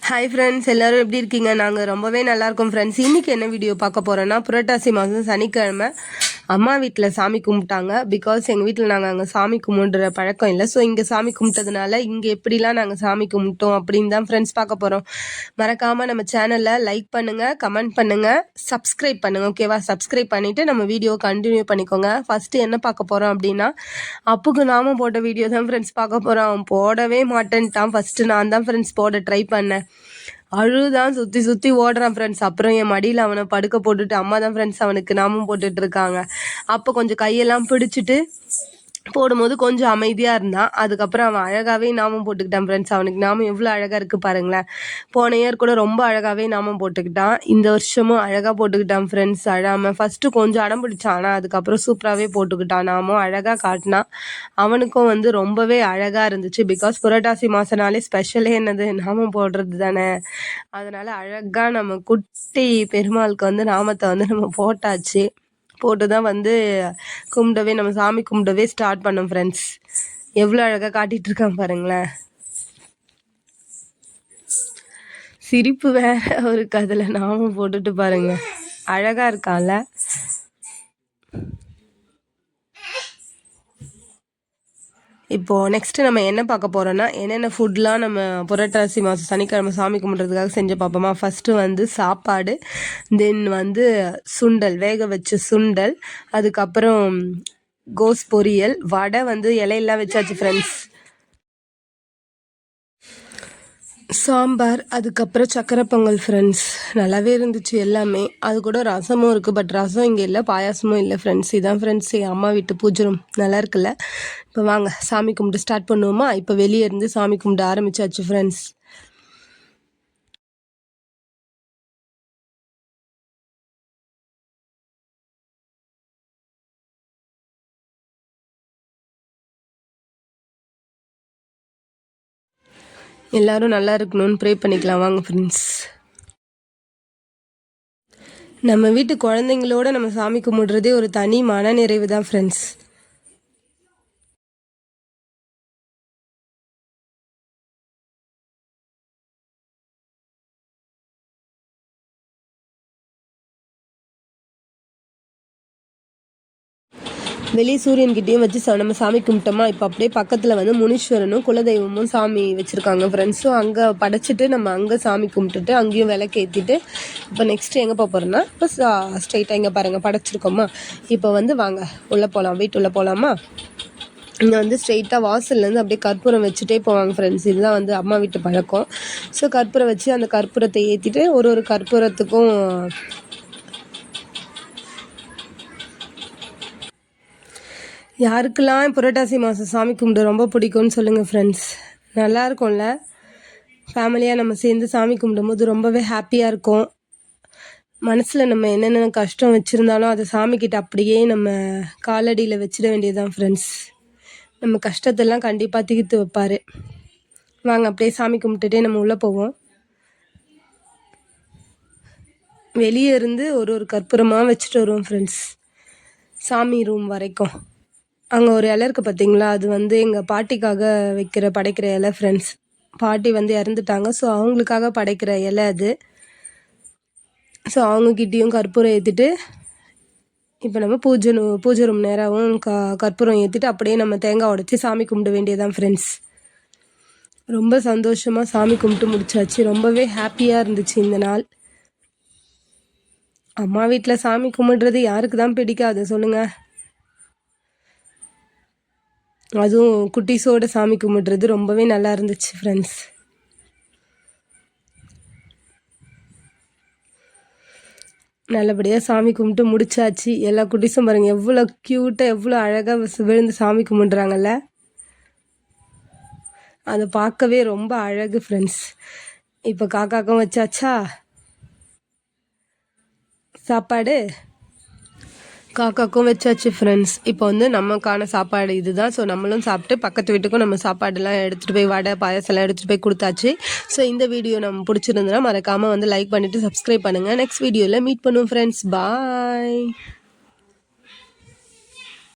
Hi friends, எல்லோரும் எப்படி இருக்கீங்க? நாங்கள் ரொம்பவே நல்லாயிருக்கோம் ஃப்ரெண்ட்ஸ். இன்றைக்கி என்ன வீடியோ பார்க்க போகிறோன்னா, புரட்டாசி மாதம் சனிக்கிழமை அம்மா வீட்டில் சாமி கும்பிட்டாங்க. பிகாஸ் எங்கள் வீட்டில் நாங்கள் அங்கே சாமி கும்பிடுற பழக்கம் இல்லை. ஸோ இங்கே சாமி கும்பிட்டதுனால இங்கே எப்படிலாம் நாங்கள் சாமி கும்பிட்டோம் அப்படின்னு தான் ஃப்ரெண்ட்ஸ் பார்க்க போகிறோம். மறக்காமல் நம்ம சேனலில் லைக் பண்ணுங்கள், கமெண்ட் பண்ணுங்கள், சப்ஸ்கிரைப் பண்ணுங்கள். ஓகேவா? சப்ஸ்கிரைப் பண்ணிவிட்டு நம்ம வீடியோ கண்டினியூ பண்ணிக்கோங்க. ஃபஸ்ட்டு என்ன பார்க்க போகிறோம் அப்படின்னா, அப்புக்கு நாமும் போட்ட வீடியோ தான் ஃப்ரெண்ட்ஸ் பார்க்க போகிறோம். அவன் போடவே மாட்டேன்ட்டான். ஃபஸ்ட்டு நான் தான் ஃப்ரெண்ட்ஸ் போட ட்ரை பண்ணேன். அழுதான், சுற்றி சுற்றி ஓடுறான் ஃப்ரெண்ட்ஸ். அப்புறம் என் மடியில் அவனை படுக்க போட்டுட்டு அம்மா தான் ஃப்ரெண்ட்ஸ் அவனுக்கு நாமும் போட்டுட்டு இருக்காங்க. அப்போ கொஞ்சம் கையெல்லாம் பிடிச்சிட்டு போடும்போது கொஞ்சம் அமைதியாக இருந்தான். அதுக்கப்புறம் அவன் அழகாகவே நாமம் போட்டுக்கிட்டான் ஃப்ரெண்ட்ஸ். அவனுக்கு நாமம் எவ்வளோ அழகாக இருக்குது பாருங்களேன். போன இயர் கூட ரொம்ப அழகாகவே நாமம் போட்டுக்கிட்டான். இந்த வருஷமும் அழகாக போட்டுக்கிட்டான் ஃப்ரெண்ட்ஸ். அழாமல் ஃபஸ்ட்டு கொஞ்சம் அடம் பிடிச்சான், ஆனால் அதுக்கப்புறம் சூப்பராகவே போட்டுக்கிட்டான். நாமும் அழகாக காட்டினான். அவனுக்கும் ரொம்பவே அழகாக இருந்துச்சு. பிகாஸ் புரட்டாசி மாதனாலே ஸ்பெஷலே என்னது, நாமம் போடுறது தானே. அதனால் அழகாக நம்ம குட்டி பெருமாளுக்கு நாமத்தை நம்ம போட்டாச்சு. போட்டு தான் கும்பிடவே, நம்ம சாமி கும்பிடவே ஸ்டார்ட் பண்ணோம் ஃப்ரெண்ட்ஸ். எவ்வளோ அழகாக காட்டிகிட்டு இருக்கான் பாருங்களேன். சிரிப்பு வேற அவருக்கு அதில் நாமும் போட்டுட்டு பாருங்க, அழகாக இருக்கான்ல. இப்போது நெக்ஸ்ட்டு நம்ம என்ன பார்க்க போகிறோன்னா, என்னென்ன ஃபுட்லாம் நம்ம புரட்டாசி மாதம் சனிக்கிழமை சாமி கும்பிட்றதுக்காக செஞ்சு பார்ப்போமா. ஃபஸ்ட்டு சாப்பாடு, தென் சுண்டல், வேக வச்ச சுண்டல், அதுக்கப்புறம் கோஸ் பொரியல், வடை இலையெல்லாம் வச்சாச்சு ஃப்ரெண்ட்ஸ், சாம்பார், அதுக்கப்புறம் சக்கரை பொங்கல் ஃப்ரெண்ட்ஸ். நல்லாவே இருந்துச்சு எல்லாமே. அது கூட ரசமும் இருக்குது. பட் ரசம் இங்கே இல்லை, பாயாசமும் இல்லை ஃப்ரெண்ட்ஸ். இதான் ஃப்ரெண்ட்ஸ் என் அம்மா வீட்டு பூஜை ரூம். நல்லா இருக்குல்ல. இப்போ வாங்க சாமி கும்பிட்டு ஸ்டார்ட் பண்ணுவோமா. இப்போ வெளியே இருந்து சாமி கும்பிட்டு ஆரம்பிச்சாச்சு ஃப்ரெண்ட்ஸ். எல்லாரும் நல்லா இருக்கணும்னு ப்ரே பண்ணிக்கலாம் வாங்க ஃப்ரெண்ட்ஸ். நம்ம வீட்டு குழந்தைங்களோட நம்ம சாமி கும்பிடுறதே ஒரு தனி மன நிறைவு தான் ஃப்ரெண்ட்ஸ். வெளியே சூரியன்கிட்டேயும் வச்சு நம்ம சாமி கும்பிட்டோமா. இப்போ அப்படியே பக்கத்தில் முனீஸ்வரனும் குலதெய்வமும் சாமி வச்சுருக்காங்க ஃப்ரெண்ட்ஸும். அங்கே படைச்சிட்டு நம்ம அங்கே சாமி கும்பிட்டுட்டு அங்கேயும் விளக்கு ஏற்றிட்டு இப்போ நெக்ஸ்ட்டு எங்கே போக போகிறோன்னா, இப்போ ஸ்ட்ரைட்டாக இங்கே பாருங்கள் படைச்சிருக்கோமா. இப்போ வாங்க உள்ளே போகலாம், வீட்டுள்ளே போகலாமா. இங்கே ஸ்ட்ரெயிட்டாக வாசல்லேருந்து அப்படியே கற்பூரம் வச்சுட்டே போவாங்க ஃப்ரெண்ட்ஸ். இதுதான் அம்மா வீட்டு பழக்கம். ஸோ கற்பூரம் வச்சு அந்த கற்பூரத்தை ஏற்றிட்டு ஒரு கற்பூரத்துக்கும் யாருக்கெல்லாம் புரட்டாசி மாதம் சாமி கும்பிட ரொம்ப பிடிக்கும்னு சொல்லுங்கள் ஃப்ரெண்ட்ஸ். நல்லா இருக்கும்ல, ஃபேமிலியாக நம்ம சேர்ந்து சாமி கும்பிடும்போது ரொம்பவே ஹாப்பியாக இருக்கும். மனசில் நம்ம என்னென்ன கஷ்டம் வச்சுருந்தாலும் அதை சாமிக்கிட்ட அப்படியே நம்ம காலடியில் வச்சிட வேண்டியதுதான் ஃப்ரெண்ட்ஸ். நம்ம கஷ்டத்தெல்லாம் கண்டிப்பாக தீர்த்து வைப்பார். வாங்க அப்படியே சாமி கும்பிட்டுட்டே நம்ம உள்ளே போவோம். வெளியே இருந்து ஒரு கற்பூரமாக வச்சுட்டு வருவோம் ஃப்ரெண்ட்ஸ் சாமி ரூம் வரைக்கும். அங்கே ஒரு இலை இருக்குது பார்த்தீங்களா, அது எங்கள் பாட்டிக்காக படைக்கிற இலை ஃப்ரெண்ட்ஸ். பாட்டி இறந்துட்டாங்க. ஸோ அவங்களுக்காக படைக்கிற இலை அது. ஸோ அவங்கக்கிட்டேயும் கற்பூரம் ஏற்றிட்டு இப்போ நம்ம பூஜை ரூம் நேராகவும் கற்பூரம் ஏற்றிட்டு அப்படியே நம்ம தேங்காய் உடச்சி சாமி கும்பிட வேண்டியதான் ஃப்ரெண்ட்ஸ். ரொம்ப சந்தோஷமாக சாமி கும்பிட்டு முடிச்சாச்சு. ரொம்பவே ஹாப்பியாக இருந்துச்சு இந்த நாள். அம்மா வீட்டில் சாமி கும்பிடுறது யாருக்கு தான் பிடிக்காது சொல்லுங்கள். அதுவும் குட்டீஸோட சாமி கும்பிடுறது ரொம்பவே நல்லா இருந்துச்சு ஃப்ரெண்ட்ஸ். நல்லபடியாக சாமி கும்பிட்டு முடிச்சாச்சு. எல்லா குட்டீஸும் பாருங்கள் எவ்வளோ க்யூட்டாக எவ்வளோ அழகாக விழுந்து சாமி கும்பிட்றாங்கல்ல. அதை பார்க்கவே ரொம்ப அழகு ஃப்ரெண்ட்ஸ். இப்போ காக்காக்கும் வச்சாச்சா சாப்பாடு, காக்காக்கும் வச்சாச்சு ஃப்ரெண்ட்ஸ். இப்போ நமக்கான சாப்பாடு இதுதான். ஸோ நம்மளும் சாப்பிட்டு பக்கத்து வீட்டுக்கும் நம்ம சாப்பாடெல்லாம் எடுத்துகிட்டு போய் வடை பாயசம்லாம் எடுத்துகிட்டு போய் கொடுத்தாச்சு. ஸோ இந்த வீடியோ நம்ம பிடிச்சிருந்ததுன்னா மறக்காமல் லைக் பண்ணிவிட்டு சப்ஸ்கிரைப் பண்ணுங்கள். நெக்ஸ்ட் வீடியோவில் மீட் பண்ணுவோம் ஃப்ரெண்ட்ஸ். பாய்.